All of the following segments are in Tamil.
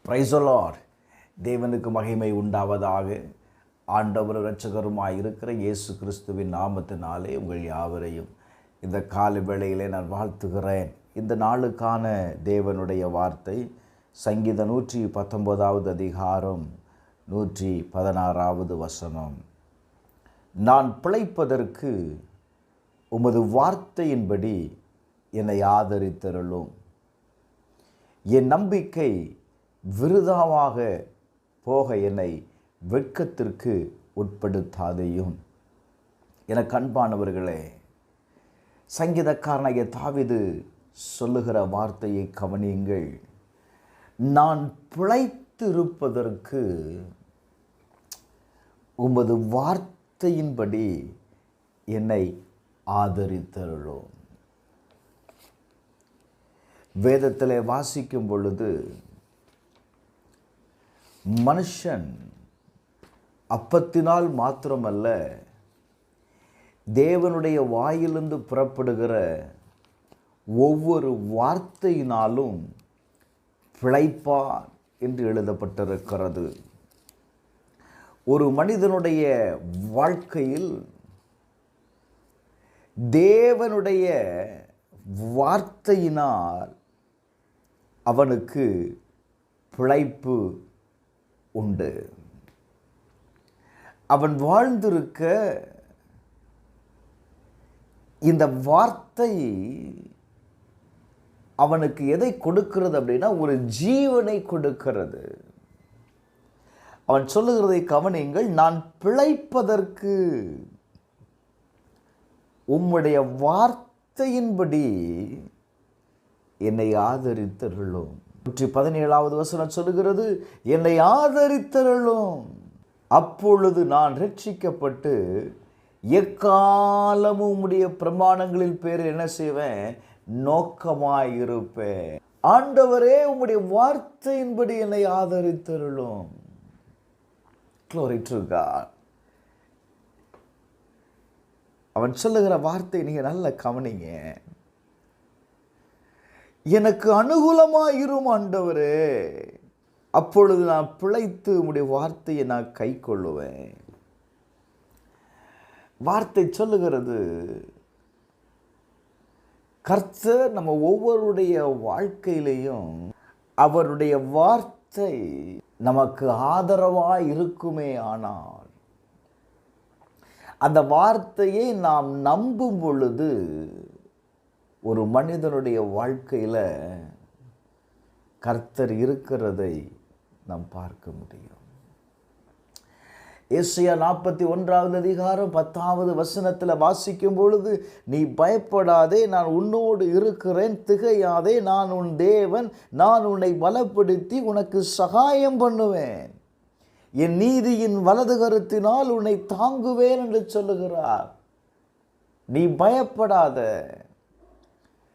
Praise the Lord. தேவனுக்கு மகிமை உண்டாவதாக. ஆண்டவர் இரட்சகருமாய் இருக்கிற இயேசு கிறிஸ்துவின் நாமத்தினாலே உங்கள் யாவரையும் இந்த காலை வேளையிலே நான் வாழ்த்துகிறேன். இந்த நாளுக்கான தேவனுடைய வார்த்தை சங்கீதம் 119 அதிகாரம் 116 வசனம். நான் பிழைப்பதற்கு உமது வார்த்தையின்படி என்னை ஆதரித்தருளும். என் நம்பிக்கை விருதாவாக போக என்னை வெட்கத்திற்கு உட்படுத்தாதையும். எனக்கு அன்பானவர்களே, சங்கீதக்காரனாகிய தாவீது சொல்லுகிற வார்த்தையை கவனியுங்கள். நான் பிழைத்திருப்பதற்கு உமது வார்த்தையின்படி என்னை ஆதரித்தருளும். வேதத்திலே வாசிக்கும் பொழுது மனுஷன் அப்பத்தினால் மாத்திரமல்ல, தேவனுடைய வாயிலிருந்து புறப்படுகிற ஒவ்வொரு வார்த்தையினாலும் பிழைப்பார் என்று எழுதப்பட்டிருக்கிறது. ஒரு மனிதனுடைய வாழ்க்கையில் தேவனுடைய வார்த்தையினால் அவனுக்கு பிழைப்பு உண்டு. அவன் வாழ்ந்திருக்க இந்த வார்த்தை அவனுக்கு எதை கொடுக்கிறது அப்படின்னா, ஒரு ஜீவனை கொடுக்கிறது. அவன் சொல்லுகிறதை கவனியுங்கள். நான் பிழைப்பதற்கு உம்முடைய வார்த்தையின்படி என்னை ஆதரித்தருளும். 117 வசனம் சொல்லுகிறது, என்னை ஆதரித்தருளும். அப்பொழுது நான் ரட்சிக்கப்பட்டு எக்காலமும் உம்முடைய பிரமாணங்களில் பேரில் என்ன செய்வேன்? நோக்கமாயிருப்பேன். ஆண்டவரே, உம்முடைய வார்த்தையின்படி என்னை ஆதரித்தருளும். Glory to God. அவன் சொல்லுகிற வார்த்தை நீங்க நல்ல கவனிங்க. எனக்கு அனுகூலமாயிரும் ஆண்டவரே, அப்பொழுது நான் பிழைத்து உம்முடைய வார்த்தையை நான் கை கொள்ளுவேன். வார்த்தை சொல்லுகிறது, கர்த்தர் நம்ம ஒவ்வொருடைய வாழ்க்கையிலையும் அவருடைய வார்த்தை நமக்கு ஆதரவாய் இருக்குமே ஆனால், அந்த வார்த்தையை நாம் நம்பும் பொழுது ஒரு மனிதனுடைய வாழ்க்கையில் கர்த்தர் இருக்கிறதை நாம் பார்க்க முடியும். ஏசாயா 41 அதிகாரம் 10 வசனத்தில் வாசிக்கும் பொழுது, நீ பயப்படாதே, நான் உன்னோடு இருக்கிறேன், திகையாதே, நான் உன் தேவன், நான் உன்னை பலப்படுத்தி உனக்கு சகாயம் பண்ணுவேன், என் நீதியின் வலது கரத்தினால் உன்னை தாங்குவேன் என்று சொல்லுகிறார். நீ பயப்படாத,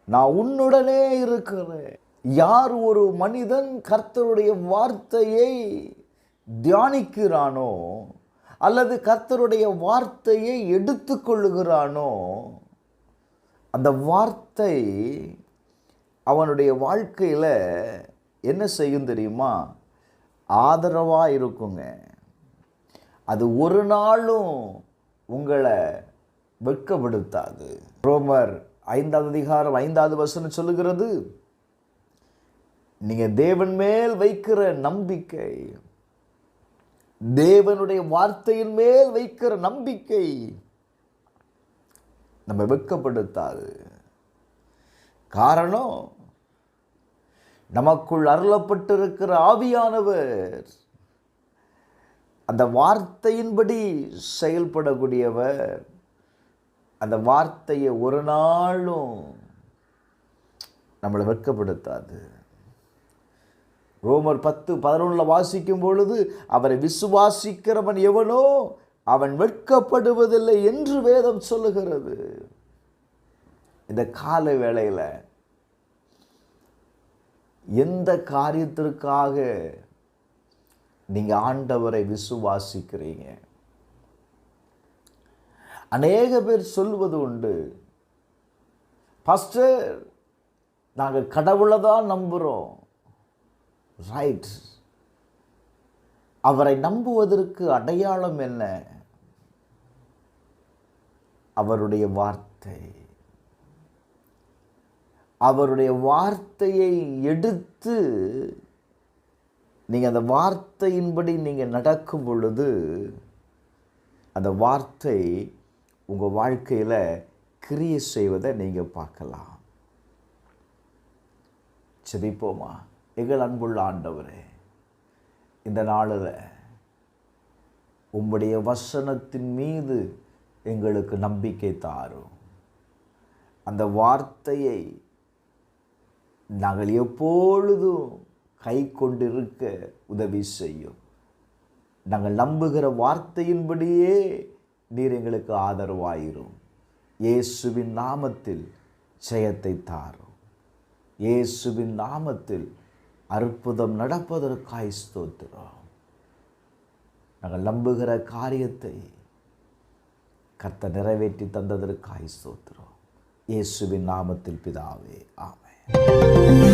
நான் உன்னுடனே இருக்கிறேன். யார் ஒரு மனிதன் கர்த்தருடைய வார்த்தையை தியானிக்கிறானோ அல்லது கர்த்தருடைய வார்த்தையை எடுத்துக்கொள்ளுகிறானோ, அந்த வார்த்தை அவனுடைய வாழ்க்கையில் என்ன செய்யும் தெரியுமா? ஆதரவாக இருக்குங்க. அது ஒரு நாளும் உங்களை வெட்கப்படுத்தாது. ரோமர் 5 அதிகாரம் 5 வசனம் சொல்லுகிறது, நீங்க தேவன் மேல் வைக்கிற நம்பிக்கை, தேவனுடைய வார்த்தையின் மேல் வைக்கிற நம்பிக்கை நம்ம வெட்கப்படுத்தாது. காரணம், நமக்குள் அருளப்பட்டிருக்கிற ஆவியானவர் அந்த வார்த்தையின்படி செயல்படக்கூடியவர். அந்த வார்த்தையை ஒரு நாளும் நம்மளை வெட்கப்படுத்தாது. ரோமர் 10:11 வாசிக்கும் பொழுது, அவரை விசுவாசிக்கிறவன் எவனோ அவன் வெட்கப்படுவதில்லை என்று வேதம் சொல்லுகிறது. இந்த கால வேளையில் எந்த காரியத்திற்காக நீங்க ஆண்டவரை விசுவாசிக்கிறீங்க? அநேக பேர் சொல்வது உண்டு, பாஸ்டர் நாங்கள் கடவுளை தான் நம்புகிறோம். ரைட், அவரை நம்புவதற்கு அடையாளம் என்ன? அவருடைய வார்த்தை. அவருடைய வார்த்தையை எடுத்து நீங்கள் அந்த வார்த்தையின்படி நீங்கள் நடக்கும் பொழுது அந்த வார்த்தை உங்கள் வாழ்க்கையில் கிரியை செய்வதை நீங்கள் பார்க்கலாம். செபிப்போமா? எங்கள் அன்புள்ள ஆண்டவரே, இந்த நாளில் உம்முடைய வசனத்தின் மீது எங்களுக்கு நம்பிக்கை தாரும். அந்த வார்த்தையை நாங்கள் எப்பொழுதும் கை கொண்டிருக்க உதவி செய்யும். நாங்கள் நம்புகிற வார்த்தையின்படியே நீர் எங்களுக்கு ஆதரவாயிரும். இயேசுவின் நாமத்தில் ஜெயத்தை தாரும். இயேசுவின் நாமத்தில் அற்புதம் நடப்பதற்காய் ஸ்தோத்திரம். நாங்கள் நம்புகிற காரியத்தை கர்த்தர் நிறைவேற்றி தந்ததற்காய் ஸ்தோத்திரம். இயேசுவின் நாமத்தில் பிதாவே, ஆமென்.